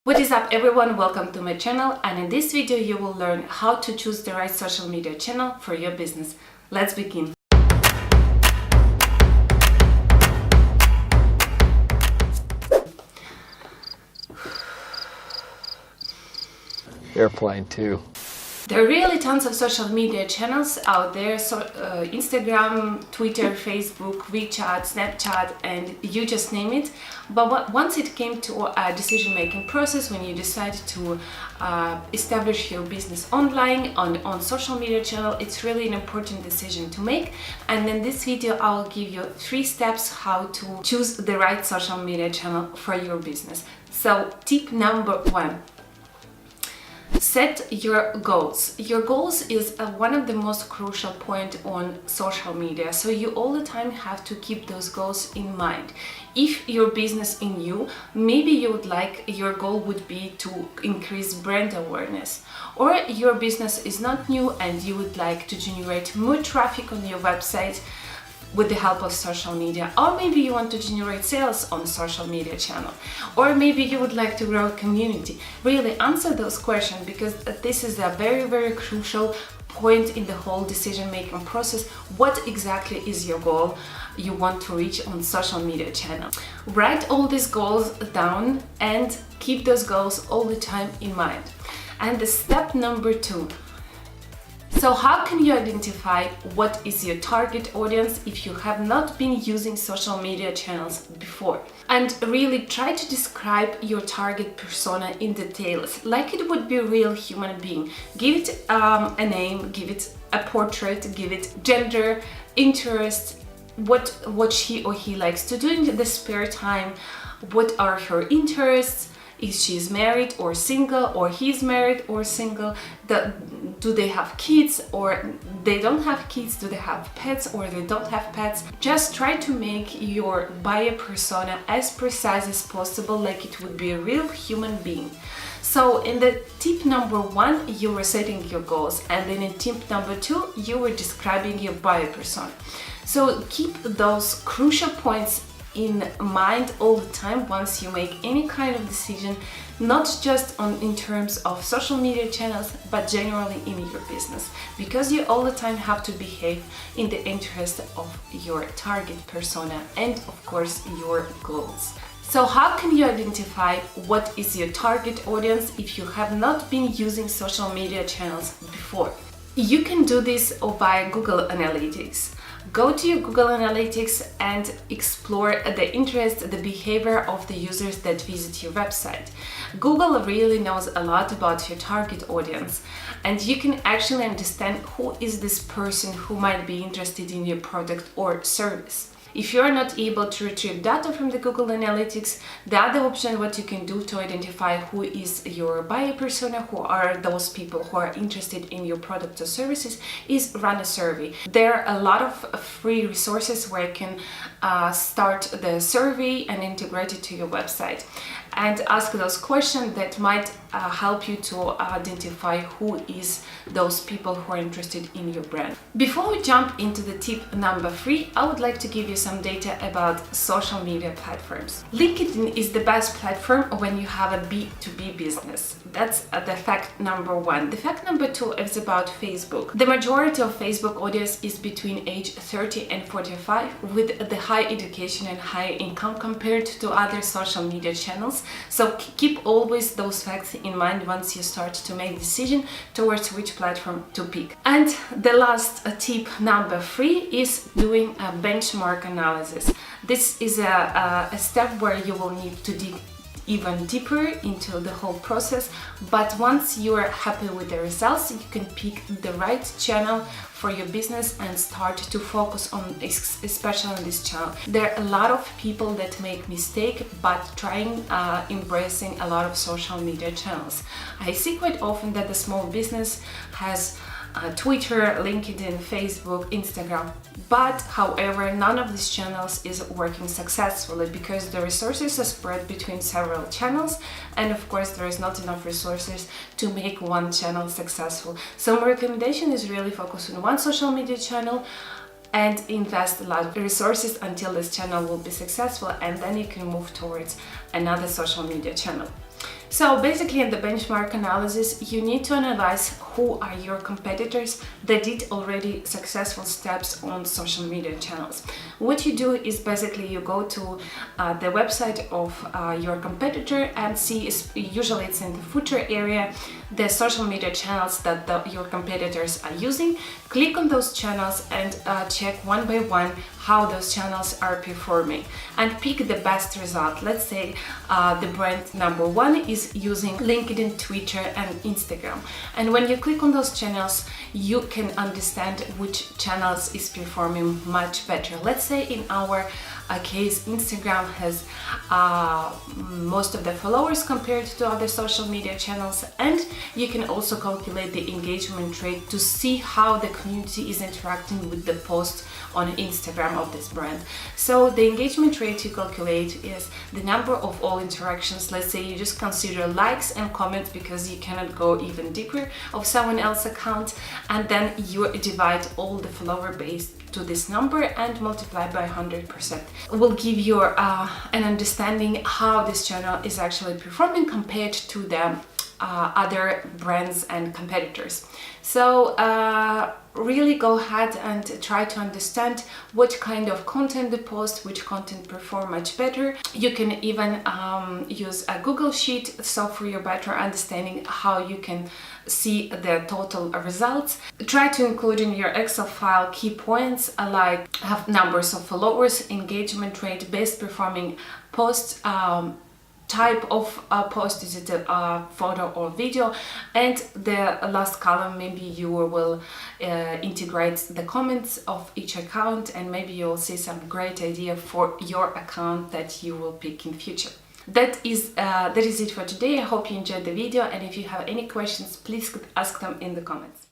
What is up everyone, welcome to my channel, and in this video you will learn how to choose the right social media channel for your business. Let's begin. Airplane too. There are really tons of social media channels out there, Instagram, Twitter, Facebook, WeChat, Snapchat, and you just name it. But once it came to a decision-making process, when you decide to establish your business online on social media channel, it's really an important decision to make. And in this video, I'll give you 3 steps how to choose the right social media channel for your business. So tip number 1. Set your goals. Your goals is one of the most crucial point on social media, so you all the time have to keep those goals in mind. If your business is new, maybe you would like your goal would be to increase brand awareness, or your business is not new and you would like to generate more traffic on your website with the help of social media, or maybe you want to generate sales on social media channel, or maybe you would like to grow a community. Really answer those questions, because this is a very crucial point in the whole decision-making process. What exactly is your goal you want to reach on social media channel? Write all these goals down and keep those goals all the time in mind. And the step number 2. So how can you identify what is your target audience if you have not been using social media channels before? And really try to describe your target persona in details, like it would be a real human being. Give it a name, give it a portrait, give it gender, interest, what she or he likes to do in the spare time, what are her interests, if she's married or single, or he's married or single, do they have kids or they don't have kids, do they have pets or they don't have pets. Just try to make your buyer persona as precise as possible, like it would be a real human being. So in the tip number 1, you were setting your goals, and then in tip number 2, you were describing your buyer persona. So keep those crucial points in mind all the time once you make any kind of decision, not just in terms of social media channels, but generally in your business, because you all the time have to behave in the interest of your target persona and of course your goals. So how can you identify what is your target audience if you have not been using social media channels before? You can do this via Google Analytics. Go to your Google Analytics and explore the interest, the behavior of the users that visit your website. Google really knows a lot about your target audience, and you can actually understand who is this person who might be interested in your product or service. If you are not able to retrieve data from the Google Analytics, the other option what you can do to identify who is your buyer persona, who are those people who are interested in your product or services, is run a survey. There are a lot of free resources where you can start the survey and integrate it to your website and ask those questions that might help you to identify who is those people who are interested in your brand. Before we jump into the tip number 3, I would like to give you some data about social media platforms. LinkedIn is the best platform when you have a B2B business. That's the fact number 1. The fact number 2 is about Facebook. The majority of Facebook audience is between age 30 and 45 with the high education and high income compared to other social media channels. So keep always those facts in mind once you start to make decision towards which platform to pick. And the last tip number 3 is doing a benchmark analysis. This is a step where you will need to dig even deeper into the whole process, but once you are happy with the results, you can pick the right channel for your business and start to focus on, especially on this channel. There are a lot of people that make mistake but trying embracing a lot of social media channels. I see quite often that the small business has Twitter, LinkedIn, Facebook, Instagram, but however none of these channels is working successfully because the resources are spread between several channels, and of course there is not enough resources to make one channel successful. So my recommendation is really focus on one social media channel and invest a lot of resources until this channel will be successful, and then you can move towards another social media channel. So basically in the benchmark analysis, you need to analyze who are your competitors that did already successful steps on social media channels. What you do is basically you go to the website of your competitor and see, usually it's in the footer area, the social media channels that your competitors are using. Click on those channels and check one by one how those channels are performing and pick the best result. Let's say the brand number one is using LinkedIn, Twitter and Instagram. And when you click on those channels, you can understand which channels is performing much better. Let's say in our case, Instagram has most of the followers compared to other social media channels, and you can also calculate the engagement rate to see how the community is interacting with the post on Instagram of this brand. So the engagement rate you calculate is the number of all interactions. Let's say you just consider likes and comments because you cannot go even deeper of someone else's account, and then you divide all the follower base to this number and multiply by 100%. It will give you an understanding how this channel is actually performing compared to the other brands and competitors. So really go ahead and try to understand what kind of content they post, which content perform much better. You can even use a Google Sheet, so for your better understanding how you can see the total results. Try to include in your Excel file key points like have numbers of followers, engagement rate, best performing posts, type of post, is it a photo or video, and the last column maybe you will integrate the comments of each account, and maybe you'll see some great idea for your account that you will pick in future. That is it for today. I hope you enjoyed the video, and if you have any questions, please ask them in the comments.